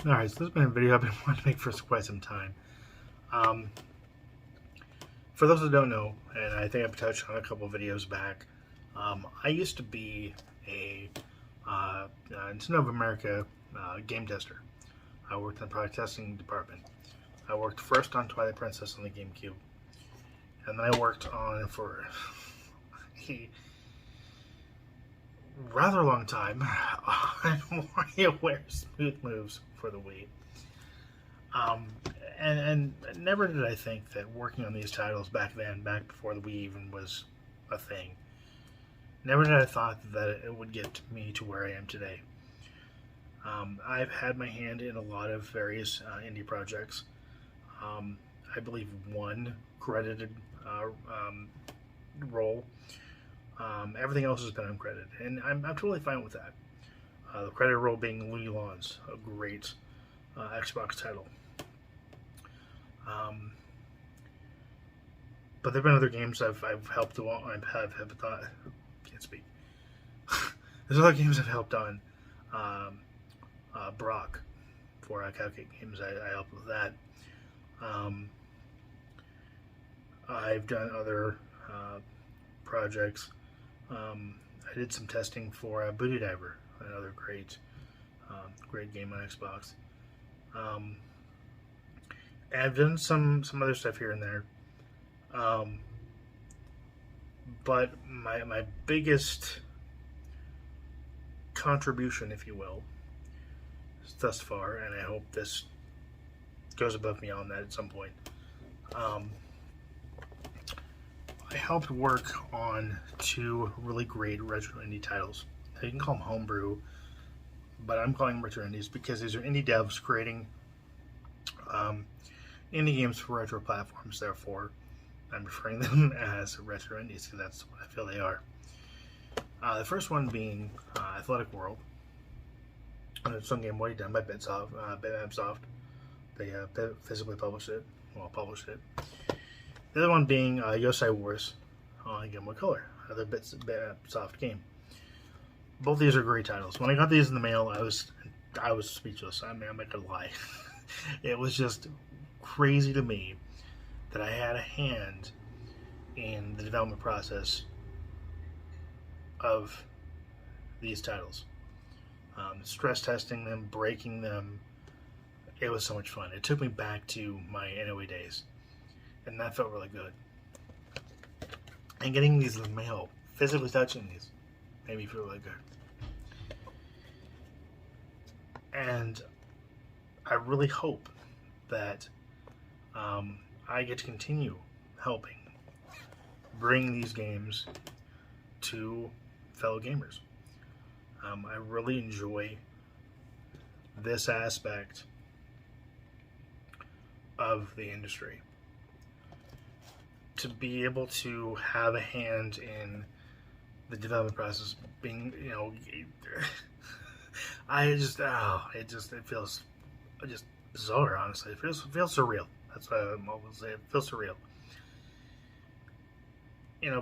Alright, so this has been a video I've been wanting to make for quite some time. Um, for those who don't know, and I think I've touched on a couple of videos back, I used to be a Nintendo of America game tester. I worked in the product testing department. I worked first on Twilight Princess on the GameCube, and then I worked on it for a rather long time on WarioWare Smooth Moves for the Wii. Um, and never did I think that working on these titles back then, back before the Wii even was a thing, never did I thought that it would get me to where I am today. I've had my hand in a lot of various indie projects. I believe one credited role. Everything else has been uncredited, and I'm totally fine with that. The credited role being Loony Lawns, a great Xbox title. But there've been other games I've helped on. Can't speak. There's other games I've helped on. Brok for Calcate Games. I helped with that. I've done other projects. I did some testing for Booty Diver, another great game on Xbox. I've done some other stuff here and there. But my biggest contribution, if you will, thus far, and I hope this goes above and beyond that at some point, I helped work on two really great retro indie titles. Now, you can call them homebrew, but I'm calling them retro indies because these are indie devs creating indie games for retro platforms. Therefore, I'm referring them as retro indies because that's what I feel they are. The first one being Athletic World. It's on Game Boy, done by Bitmapsoft. They physically published it. The other one being Yosai Wars on Game Boy Color, another Bitmapsoft game. Both these are great titles. When I got these in the mail, I was speechless. I mean, I'm not gonna lie. It was just crazy to me that I had a hand in the development process of these titles. Stress testing them, breaking them. It was so much fun. It took me back to my NOE days, and that felt really good. And getting these in the mail, physically touching these, made me feel really good. And I really hope that I get to continue helping bring these games to fellow gamers. I really enjoy this aspect of the industry. To be able to have a hand in the development process, being, it feels just bizarre. Honestly, it feels surreal. That's what I'm always saying. It feels surreal.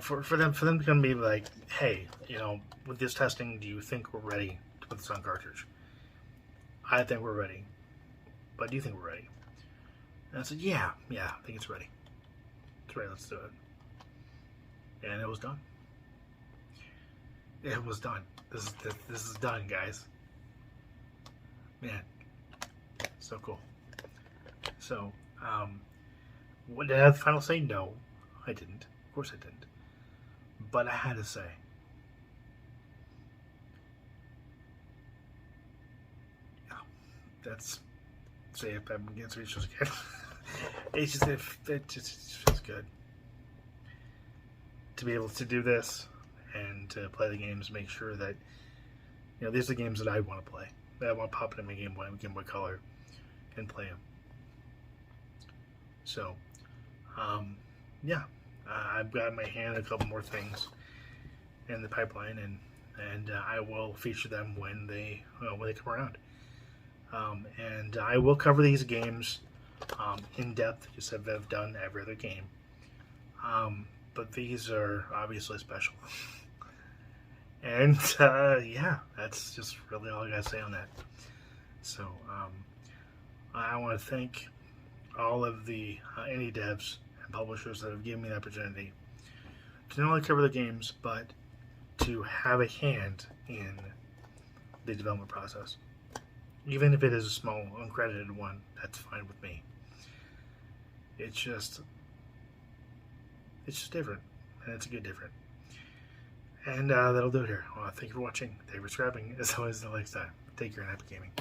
For them to come be like, hey, with this testing, do you think we're ready to put this on cartridge? I think we're ready, but do you think we're ready? And I said, yeah, I think it's ready. It's ready. Let's do it. And it was done. It was done. This is done, guys. Man, so cool. So, what did I have the final say? No, I didn't. Of course I didn't. But I had to say, yeah, that's, say if I'm getting speechless again. it just feels good to be able to do this and to play the games, make sure that, these are the games that I want to play, that I want to pop in my Game Boy Color, and play them. So, yeah. I've got in my hand a couple more things in the pipeline, and I will feature them when they come around. And I will cover these games in depth, just as I've done every other game. But these are obviously special. And yeah, that's just really all I gotta say on that. So I want to thank all of the indie devs and publishers that have given me the opportunity to not only cover the games, but to have a hand in the development process. Even if it is a small, uncredited one, that's fine with me. It's just different, and it's a good different. And that'll do it here. Well, thank you for watching. Thank you for subscribing. As always, until next time, take care and happy gaming.